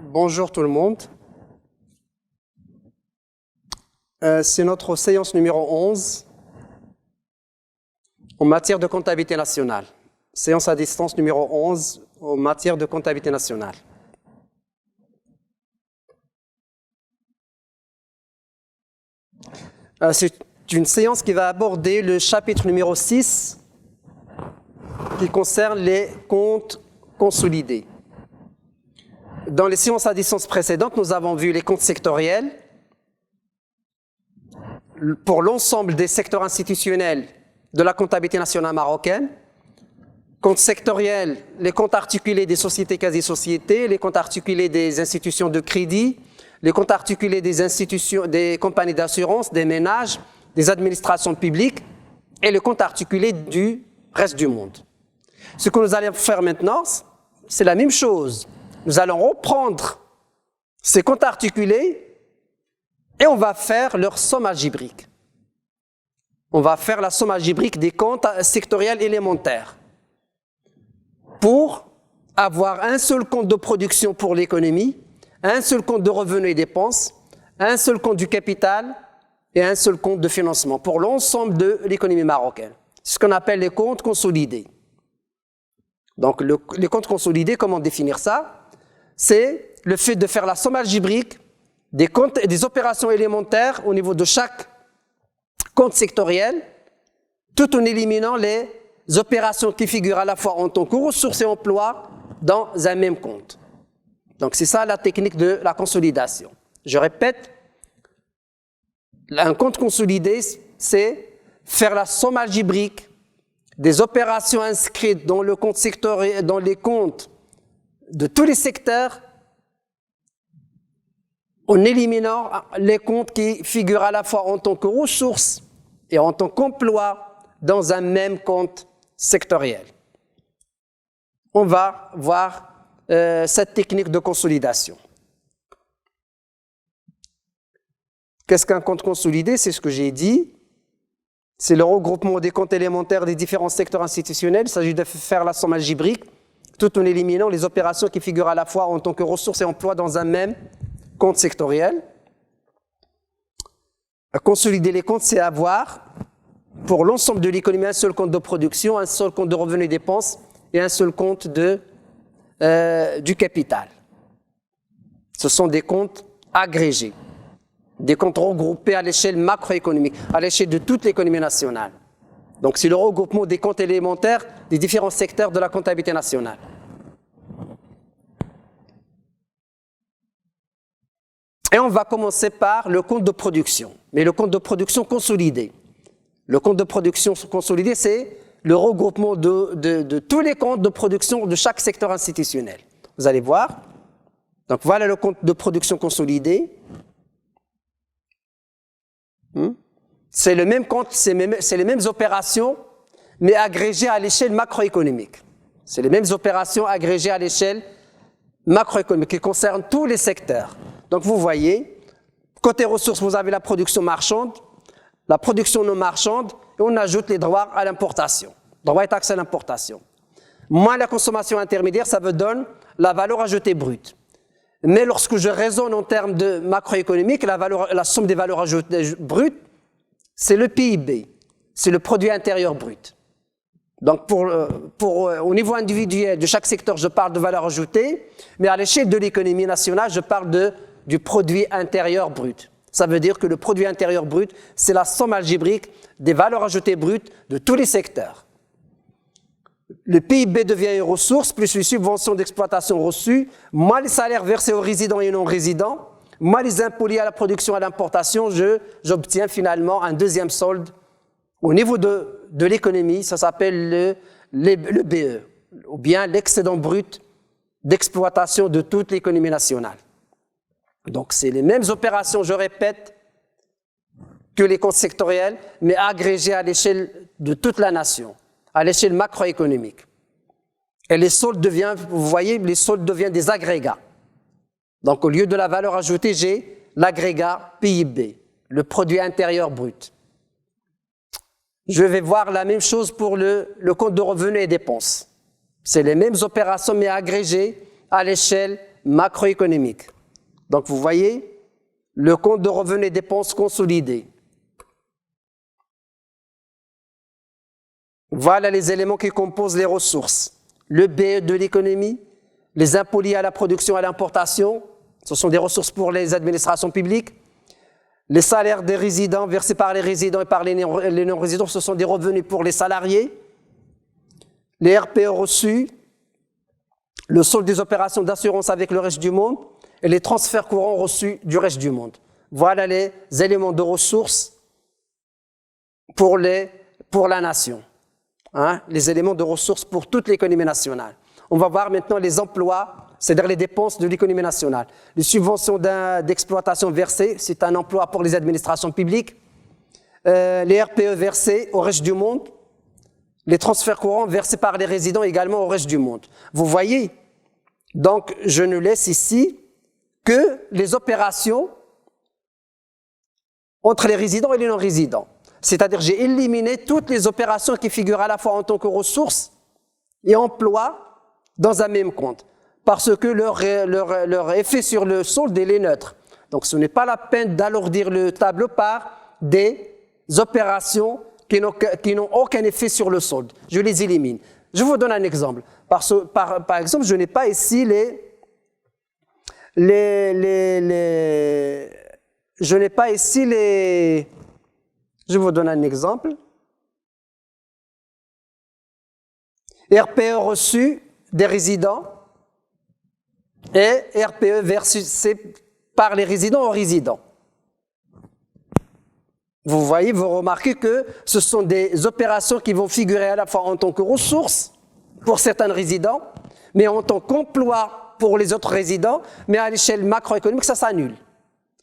Bonjour tout le monde. C'est notre séance numéro 11 en matière de comptabilité nationale. Séance à distance numéro 11 en matière de comptabilité nationale. C'est une séance qui va aborder le chapitre numéro 6 qui concerne les comptes consolidés. Dans les séances à distance précédentes, nous avons vu les comptes sectoriels pour l'ensemble des secteurs institutionnels de la comptabilité nationale marocaine. Comptes sectoriels, les comptes articulés des sociétés quasi-sociétés, les comptes articulés des institutions de crédit, les comptes articulés des institutions, des compagnies d'assurance, des ménages, des administrations publiques et les comptes articulés du reste du monde. Ce que nous allons faire maintenant, c'est la même chose. Nous allons reprendre ces comptes articulés et on va faire leur somme algébrique. On va faire la somme algébrique des comptes sectoriels élémentaires pour avoir un seul compte de production pour l'économie, un seul compte de revenus et dépenses, un seul compte du capital et un seul compte de financement pour l'ensemble de l'économie marocaine. C'est ce qu'on appelle les comptes consolidés. Donc les comptes consolidés, comment définir ça? C'est le fait de faire la somme algébrique des comptes et des opérations élémentaires au niveau de chaque compte sectoriel, tout en éliminant les opérations qui figurent à la fois en tant que ressources et emplois dans un même compte. Donc c'est ça la technique de la consolidation. Je répète, un compte consolidé, c'est faire la somme algébrique des opérations inscrites dans le compte sectoriel, dans les comptes de tous les secteurs, en éliminant les comptes qui figurent à la fois en tant que ressources et en tant qu'emploi dans un même compte sectoriel. On va voir cette technique de consolidation. Qu'est-ce qu'un compte consolidé? C'est ce que j'ai dit. C'est le regroupement des comptes élémentaires des différents secteurs institutionnels. Il s'agit de faire la somme algébrique tout en éliminant les opérations qui figurent à la fois en tant que ressources et emplois dans un même compte sectoriel. Consolider les comptes, c'est avoir pour l'ensemble de l'économie un seul compte de production, un seul compte de revenus et dépenses et un seul compte du capital. Ce sont des comptes agrégés, des comptes regroupés à l'échelle macroéconomique, à l'échelle de toute l'économie nationale. Donc c'est le regroupement des comptes élémentaires des différents secteurs de la comptabilité nationale. Et on va commencer par le compte de production, mais le compte de production consolidé. Le compte de production consolidé, c'est le regroupement de tous les comptes de production de chaque secteur institutionnel. Vous allez voir. Donc voilà le compte de production consolidé. C'est le même compte, c'est les mêmes opérations, mais agrégées à l'échelle macroéconomique. C'est les mêmes opérations agrégées à l'échelle macroéconomique qui concernent tous les secteurs. Donc vous voyez, côté ressources, vous avez la production marchande, la production non marchande, et on ajoute les droits à l'importation, droits et taxes à l'importation. Moins la consommation intermédiaire, ça vous donne la valeur ajoutée brute. Mais lorsque je raisonne en termes de macroéconomique, la somme des valeurs ajoutées brutes, c'est le PIB, c'est le produit intérieur brut. Donc au niveau individuel de chaque secteur, je parle de valeur ajoutée, mais à l'échelle de l'économie nationale, je parle du produit intérieur brut. Ça veut dire que le produit intérieur brut, c'est la somme algébrique des valeurs ajoutées brutes de tous les secteurs. Le PIB devient une ressource, plus les subventions d'exploitation reçues, moins les salaires versés aux résidents et non-résidents, moins les impôts liés à la production et à l'importation, j'obtiens finalement un deuxième solde. Au niveau de l'économie, ça s'appelle le BE, ou bien l'excédent brut d'exploitation de toute l'économie nationale. Donc c'est les mêmes opérations, je répète, que les comptes sectoriels, mais agrégés à l'échelle de toute la nation, à l'échelle macroéconomique. Et les soldes deviennent, vous voyez, les soldes deviennent des agrégats. Donc au lieu de la valeur ajoutée, j'ai l'agrégat PIB, le produit intérieur brut. Je vais voir la même chose pour le compte de revenus et dépenses. C'est les mêmes opérations mais agrégées à l'échelle macroéconomique. Donc, vous voyez, le compte de revenus et dépenses consolidé. Voilà les éléments qui composent les ressources. Le BE de l'économie, les impôts liés à la production et à l'importation, ce sont des ressources pour les administrations publiques. Les salaires des résidents versés par les résidents et par les non-résidents, ce sont des revenus pour les salariés. Les RPE reçus, le solde des opérations d'assurance avec le reste du monde et les transferts courants reçus du reste du monde. Voilà les éléments de ressources pour la nation. Hein, les éléments de ressources pour toute l'économie nationale. On va voir maintenant les emplois, c'est-à-dire les dépenses de l'économie nationale. Les subventions d'exploitation versées, c'est un emploi pour les administrations publiques. Les RPE versés au reste du monde. Les transferts courants versés par les résidents également au reste du monde. Vous voyez, donc je ne laisse ici que les opérations entre les résidents et les non-résidents. C'est-à-dire j'ai éliminé toutes les opérations qui figurent à la fois en tant que ressources et emplois dans un même compte, parce que leur effet sur le solde est neutre. Donc ce n'est pas la peine d'alourdir le tableau par des opérations qui n'ont aucun effet sur le solde. Je les élimine. Je vous donne un exemple. Par exemple, je n'ai pas ici je vous donne un exemple. RPE reçu des résidents et RPE versé par les résidents aux résidents. Vous voyez, vous remarquez que ce sont des opérations qui vont figurer à la fois en tant que ressources pour certains résidents, mais en tant qu'emploi pour les autres résidents, mais à l'échelle macroéconomique, ça s'annule.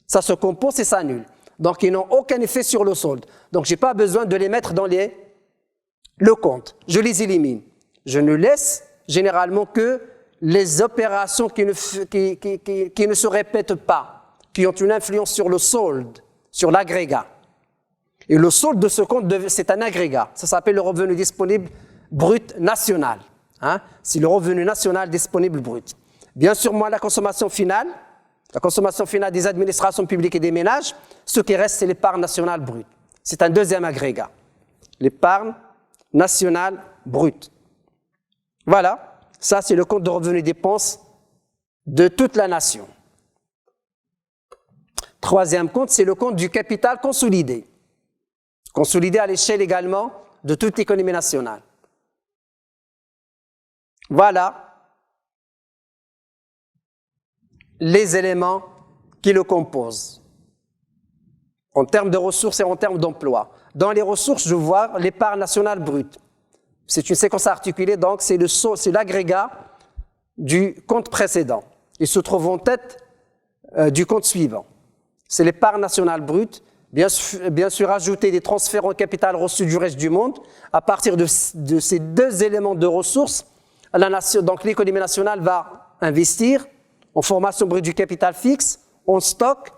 Ça se compose et s'annule. Donc, ils n'ont aucun effet sur le solde. Donc, je n'ai pas besoin de les mettre dans le compte. Je les élimine. Je ne laisse généralement que les opérations qui ne se répètent pas, qui ont une influence sur le solde, sur l'agrégat. Et le solde de ce compte, c'est un agrégat. Ça s'appelle le revenu disponible brut national. Hein? C'est le revenu national disponible brut. Bien sûr, moi, la consommation finale des administrations publiques et des ménages, ce qui reste, c'est l'épargne nationale brute. C'est un deuxième agrégat. L'épargne nationale brute. Voilà, ça c'est le compte de revenus et dépenses de toute la nation. Troisième compte, c'est le compte du capital consolidé. Consolidé à l'échelle également de toute l'économie nationale. Voilà les éléments qui le composent, en termes de ressources et en termes d'emploi. Dans les ressources, je vois l'épargne nationale brute. C'est une séquence articulée, donc c'est l'agrégat du compte précédent. Il se trouve en tête du compte suivant. C'est l'épargne nationale brute, bien sûr ajouter des transferts en capital reçus du reste du monde. À partir de ces deux éléments de ressources, donc l'économie nationale va investir en formation brute du capital fixe, en stock,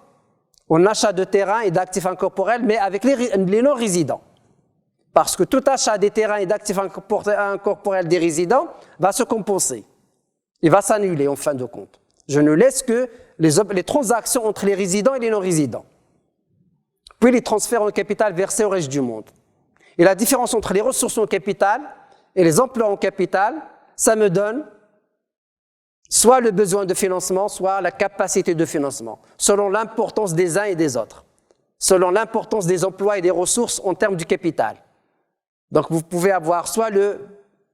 en achat de terrain et d'actifs incorporels, mais avec les non-résidents. Parce que tout achat des terrains et d'actifs incorporels des résidents va se compenser. Il va s'annuler en fin de compte. Je ne laisse que les transactions entre les résidents et les non-résidents. Puis les transferts en capital versés au reste du monde. Et la différence entre les ressources en capital et les emplois en capital, ça me donne soit le besoin de financement, soit la capacité de financement, selon l'importance des uns et des autres, selon l'importance des emplois et des ressources en termes du capital. Donc vous pouvez avoir soit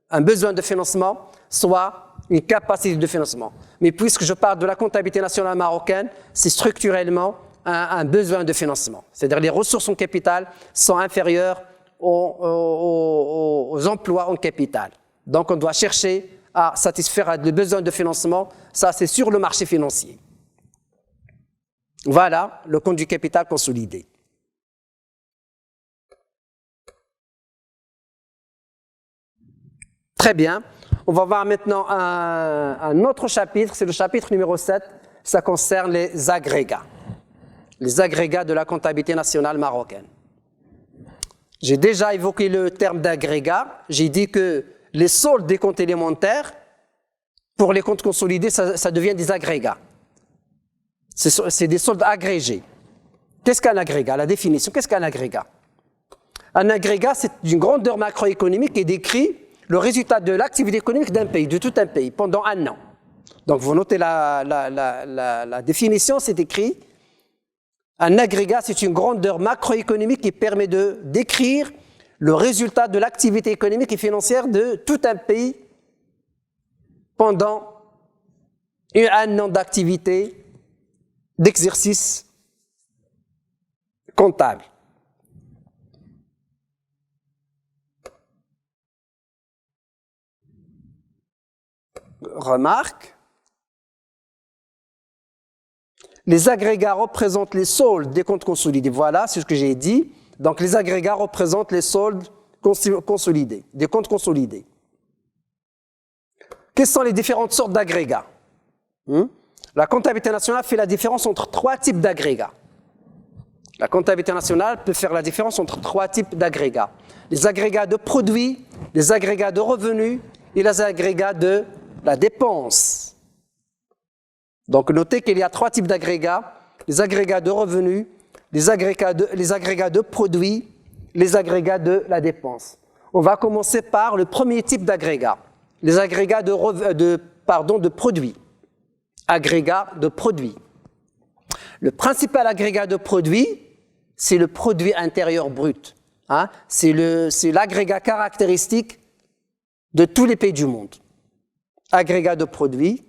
un besoin de financement, soit une capacité de financement. Mais puisque je parle de la comptabilité nationale marocaine, c'est structurellement un besoin de financement. C'est-à-dire les ressources en capital sont inférieures aux emplois en capital. Donc on doit chercher à satisfaire le besoin de financement, ça c'est sur le marché financier. Voilà le compte du capital consolidé. Très bien, on va voir maintenant un autre chapitre, c'est le chapitre numéro 7, ça concerne les agrégats de la comptabilité nationale marocaine. J'ai déjà évoqué le terme d'agrégat, j'ai dit que les soldes des comptes élémentaires pour les comptes consolidés, ça devient des agrégats. C'est des soldes agrégés. Qu'est-ce qu'un agrégat? La définition, qu'est-ce qu'un agrégat? Un agrégat, c'est une grandeur macroéconomique qui décrit le résultat de l'activité économique d'un pays, de tout un pays, pendant un an. Donc, vous notez la définition, c'est écrit. Un agrégat, c'est une grandeur macroéconomique qui permet de décrire le résultat de l'activité économique et financière de tout un pays pendant un an d'activité, d'exercice comptable. Remarque, les agrégats représentent les soldes des comptes consolidés. Voilà, c'est ce que j'ai dit. Donc, les agrégats représentent les soldes consolidés, des comptes consolidés. Quelles sont les différentes sortes d'agrégats? La comptabilité nationale fait la différence entre trois types d'agrégats. La comptabilité nationale peut faire la différence entre trois types d'agrégats. Les agrégats de produits, les agrégats de revenus et les agrégats de la dépense. Donc, notez qu'il y a trois types d'agrégats. Les agrégats de revenus, les agrégats de produits, les agrégats de la dépense. On va commencer par le premier type d'agrégat, les agrégats de produits. Agrégats de produits. Le principal agrégat de produits, c'est le produit intérieur brut. C'est l'agrégat caractéristique de tous les pays du monde. Agrégat de produits.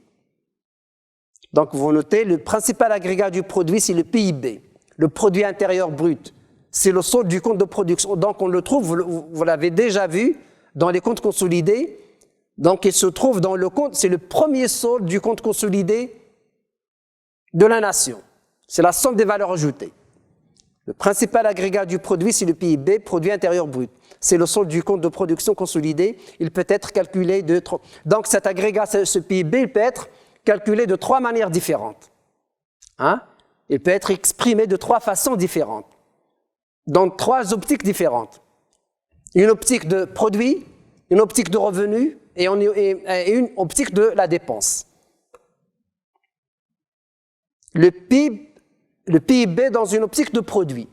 Donc, vous notez, le principal agrégat du produit, c'est le PIB, le produit intérieur brut. C'est le solde du compte de production. Donc, on le trouve, vous l'avez déjà vu, dans les comptes consolidés. Donc, il se trouve dans le compte, c'est le premier solde du compte consolidé de la nation. C'est la somme des valeurs ajoutées. Le principal agrégat du produit, c'est le PIB, produit intérieur brut. C'est le solde du compte de production consolidé. Il peut être calculé de... Donc, cet agrégat, ce PIB, il peut être calculé de trois manières différentes. Il peut être exprimé de trois façons différentes, dans trois optiques différentes. Une optique de produit, une optique de revenu et une optique de la dépense. Le PIB dans une optique de produit.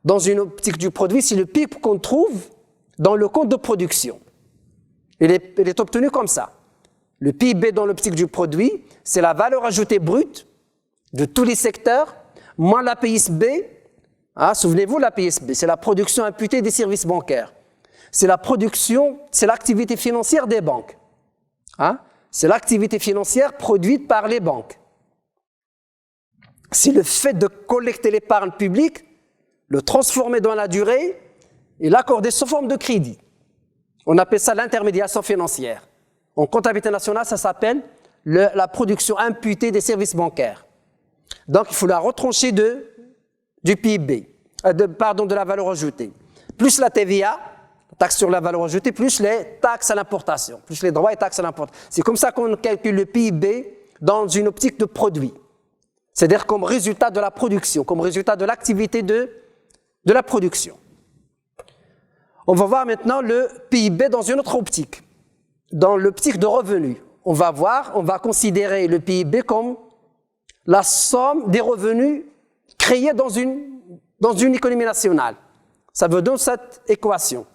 Dans une optique du produit, c'est le PIB qu'on trouve dans le compte de production. Il est obtenu comme ça. Le PIB dans l'optique du produit, c'est la valeur ajoutée brute de tous les secteurs, moins la PSB. Souvenez-vous, la PSB, c'est la production imputée des services bancaires. C'est la production, c'est l'activité financière des banques. C'est l'activité financière produite par les banques. C'est le fait de collecter l'épargne publique, le transformer dans la durée et l'accorder sous forme de crédit. On appelle ça l'intermédiation financière. En comptabilité nationale, ça s'appelle la production imputée des services bancaires. Donc, il faut la retrancher du PIB, de la valeur ajoutée. Plus la TVA, taxe sur la valeur ajoutée, plus les taxes à l'importation, plus les droits et taxes à l'importation. C'est comme ça qu'on calcule le PIB dans une optique de produit. C'est-à-dire comme résultat de la production, comme résultat de l'activité de la production. On va voir maintenant le PIB dans une autre optique, dans l'optique de revenus. On va considérer le PIB comme la somme des revenus créés dans une économie nationale. Ça veut donner cette équation.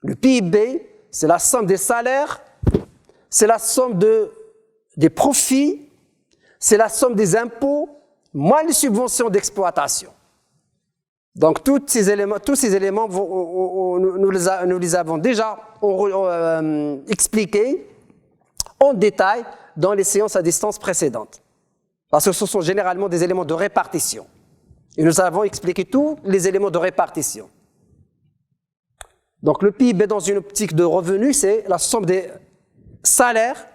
Le PIB, c'est la somme des salaires, c'est la somme des profits, c'est la somme des impôts, moins les subventions d'exploitation. Donc, tous ces éléments nous les avons déjà expliqués en détail dans les séances à distance précédentes. Parce que ce sont généralement des éléments de répartition. Et nous avons expliqué tous les éléments de répartition. Donc, le PIB dans une optique de revenus, c'est la somme des salaires,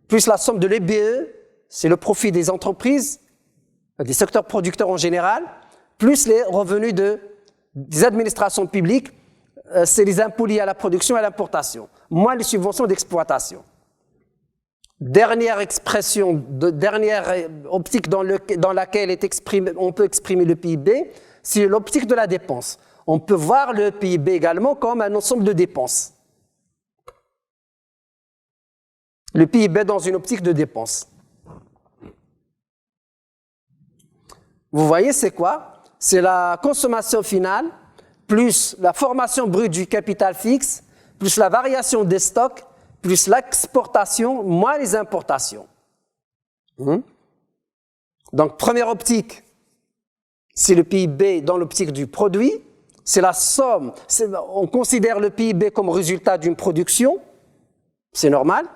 plus la somme de l'EBE, c'est le profit des entreprises, des secteurs producteurs en général, plus les revenus des administrations publiques, c'est les impôts liés à la production et à l'importation, moins les subventions d'exploitation. Dernière expression, dernière optique dans laquelle on peut exprimer le PIB, c'est l'optique de la dépense. On peut voir le PIB également comme un ensemble de dépenses. Le PIB dans une optique de dépense. Vous voyez, c'est quoi? C'est la consommation finale, plus la formation brute du capital fixe, plus la variation des stocks, plus l'exportation, moins les importations. Donc, première optique, c'est le PIB dans l'optique du produit. C'est la somme. On considère le PIB comme résultat d'une production. C'est normal.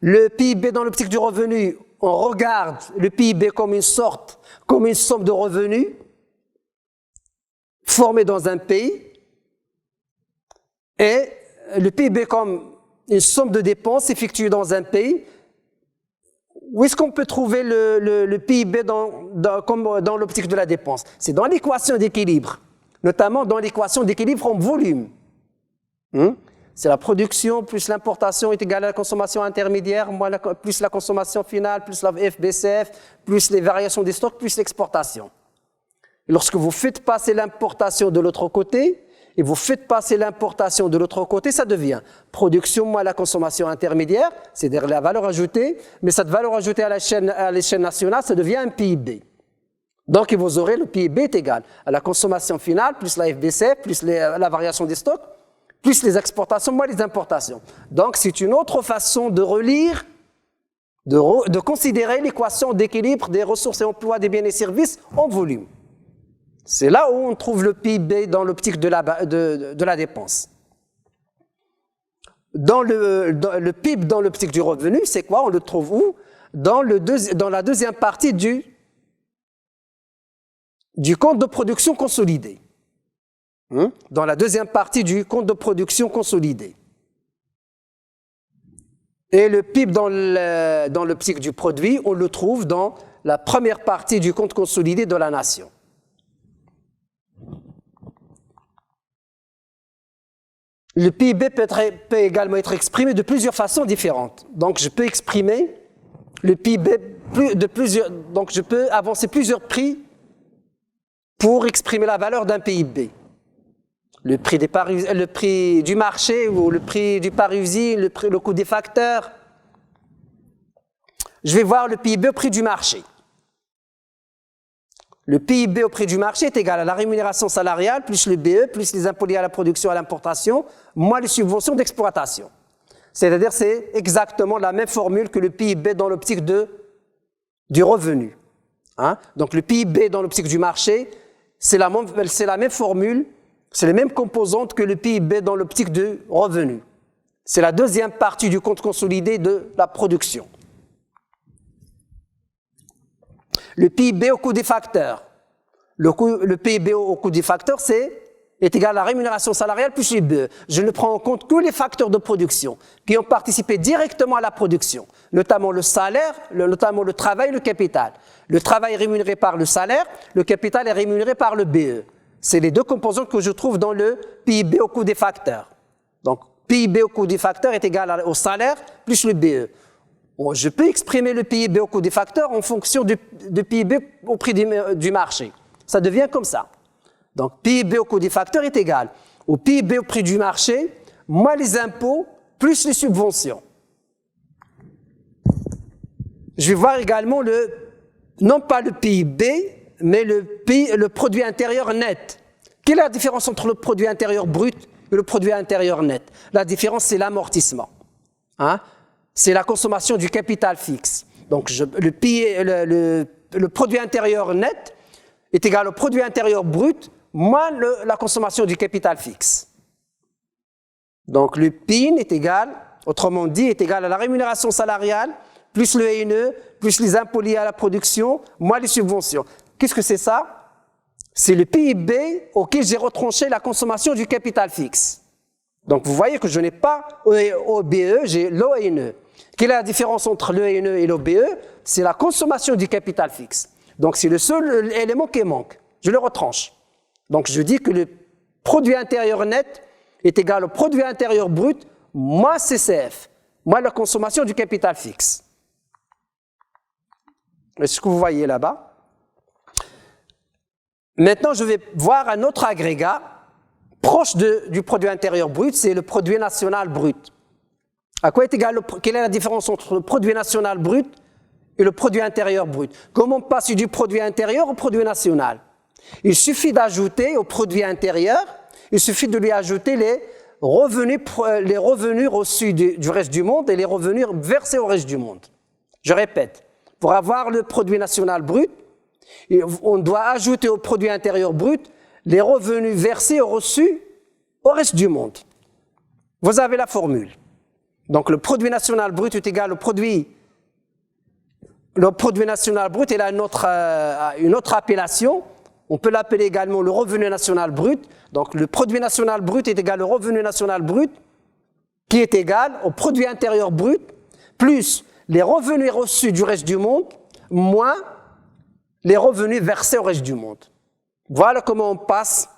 Le PIB dans l'optique du revenu, on regarde le PIB comme une somme de revenus formés dans un pays. Et le PIB comme une somme de dépenses effectuées dans un pays. Où est-ce qu'on peut trouver le PIB dans l'optique de la dépense? C'est dans l'équation d'équilibre, notamment dans l'équation d'équilibre en volume. C'est la production plus l'importation est égale à la consommation intermédiaire, plus la consommation finale, plus la FBCF, plus les variations des stocks, plus l'exportation. Lorsque vous faites passer l'importation de l'autre côté, et vous faites passer l'importation de l'autre côté, ça devient production moins la consommation intermédiaire, c'est-à-dire la valeur ajoutée, mais cette valeur ajoutée à l'échelle nationale, ça devient un PIB. Donc, vous aurez le PIB est égal à la consommation finale, plus la FBC, plus la variation des stocks, plus les exportations, moins les importations. Donc, c'est une autre façon de relire, de considérer l'équation d'équilibre des ressources et emplois des biens et services en volume. C'est là où on trouve le PIB dans l'optique de la dépense. Dans le PIB dans l'optique du revenu, c'est quoi? On le trouve où? Dans la deuxième partie du compte de production consolidé. Dans la deuxième partie du compte de production consolidé. Et le PIB dans l'optique du produit, on le trouve dans la première partie du compte consolidé de la nation. Le PIB peut également être exprimé de plusieurs façons différentes. Donc, je peux exprimer le PIB donc je peux avancer plusieurs prix pour exprimer la valeur d'un PIB. Le prix du marché ou le prix du pari-usine, le coût des facteurs. Je vais voir le PIB au prix du marché. Le PIB au prix du marché est égal à la rémunération salariale plus le BE, plus les impôts liés à la production et à l'importation, moins les subventions d'exploitation. C'est-à-dire c'est exactement la même formule que le PIB dans l'optique du revenu. Donc le PIB dans l'optique du marché, c'est la même formule, c'est les mêmes composantes que le PIB dans l'optique du revenu. C'est la deuxième partie du compte consolidé de la production. Le PIB au coût des facteurs. Le PIB au coût des facteurs, est égal à la rémunération salariale plus les BE. Je ne prends en compte que les facteurs de production qui ont participé directement à la production, notamment le salaire, notamment le travail et le capital. Le travail est rémunéré par le salaire, le capital est rémunéré par le BE. C'est les deux composantes que je trouve dans le PIB au coût des facteurs. Donc, PIB au coût des facteurs est égal au salaire plus le BE. Je peux exprimer le PIB au coût des facteurs en fonction du PIB au prix du marché. Ça devient comme ça. Donc, PIB au coût des facteurs est égal au PIB au prix du marché, moins les impôts, plus les subventions. Je vais voir également non pas le PIB, mais le produit intérieur net. Quelle est la différence entre le produit intérieur brut et le produit intérieur net? La différence, c'est l'amortissement. C'est la consommation du capital fixe. Donc, le produit intérieur net est égal au produit intérieur brut moins la consommation du capital fixe. Donc, le PIN est égal, autrement dit, est égal à la rémunération salariale, plus le ENE, plus les impôts liés à la production, moins les subventions. Qu'est-ce que c'est ça? C'est le PIB auquel j'ai retranché la consommation du capital fixe. Donc, vous voyez que je n'ai pas OBE, j'ai l'ONE. Quelle est la différence entre l'ENE et l'OBE? C'est la consommation du capital fixe. Donc, c'est le seul élément qui manque. Je le retranche. Donc, je dis que le produit intérieur net est égal au produit intérieur brut moins CCF, moins la consommation du capital fixe. Est-ce que vous voyez là-bas? Maintenant, je vais voir un autre agrégat proche du produit intérieur brut, c'est le produit national brut. À quoi est égal quelle est la différence entre le produit national brut et le produit intérieur brut? Comment on passe du produit intérieur au produit national? Il suffit d'ajouter au produit intérieur, il suffit de lui ajouter les revenus reçus du reste du monde et les revenus versés au reste du monde. Je répète, pour avoir le produit national brut, on doit ajouter au produit intérieur brut les revenus versés ou reçus au reste du monde. Vous avez la formule. Donc le produit national brut est égal au produit. Le produit national brut, il a une autre appellation. On peut l'appeler également le revenu national brut. Donc le produit national brut est égal au revenu national brut, qui est égal au produit intérieur brut, plus les revenus reçus du reste du monde, moins les revenus versés au reste du monde. Voilà comment on passe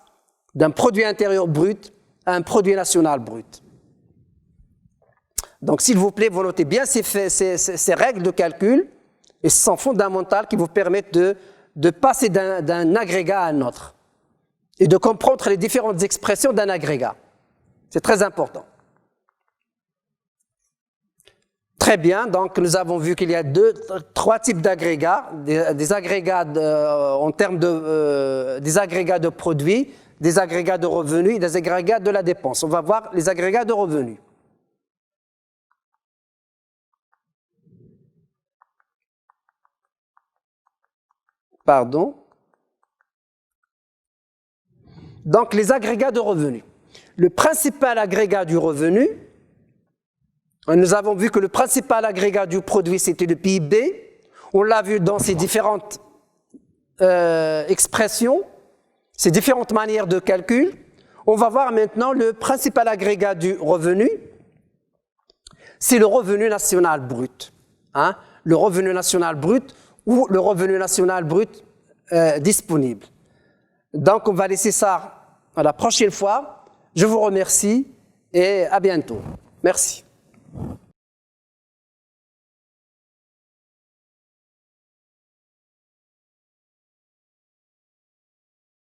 d'un produit intérieur brut à un produit national brut. Donc s'il vous plaît, vous notez bien ces règles de calcul, et ce sont fondamentales qui vous permettent de passer d'un agrégat à un autre et de comprendre les différentes expressions d'un agrégat. C'est très important. Très bien, donc nous avons vu qu'il y a trois types d'agrégats, des agrégats en termes des agrégats de produits, des agrégats de revenus et des agrégats de la dépense. On va voir les agrégats de revenus. Pardon. Donc les agrégats de revenus. Le principal agrégat du revenu, nous avons vu que le principal agrégat du produit, c'était le PIB. On l'a vu dans ces différentes expressions, ces différentes manières de calcul. On va voir maintenant le principal agrégat du revenu, c'est le revenu national brut. Hein? Le revenu national brut ou le revenu national brut disponible. Donc on va laisser ça à la prochaine fois. Je vous remercie et à bientôt. Merci.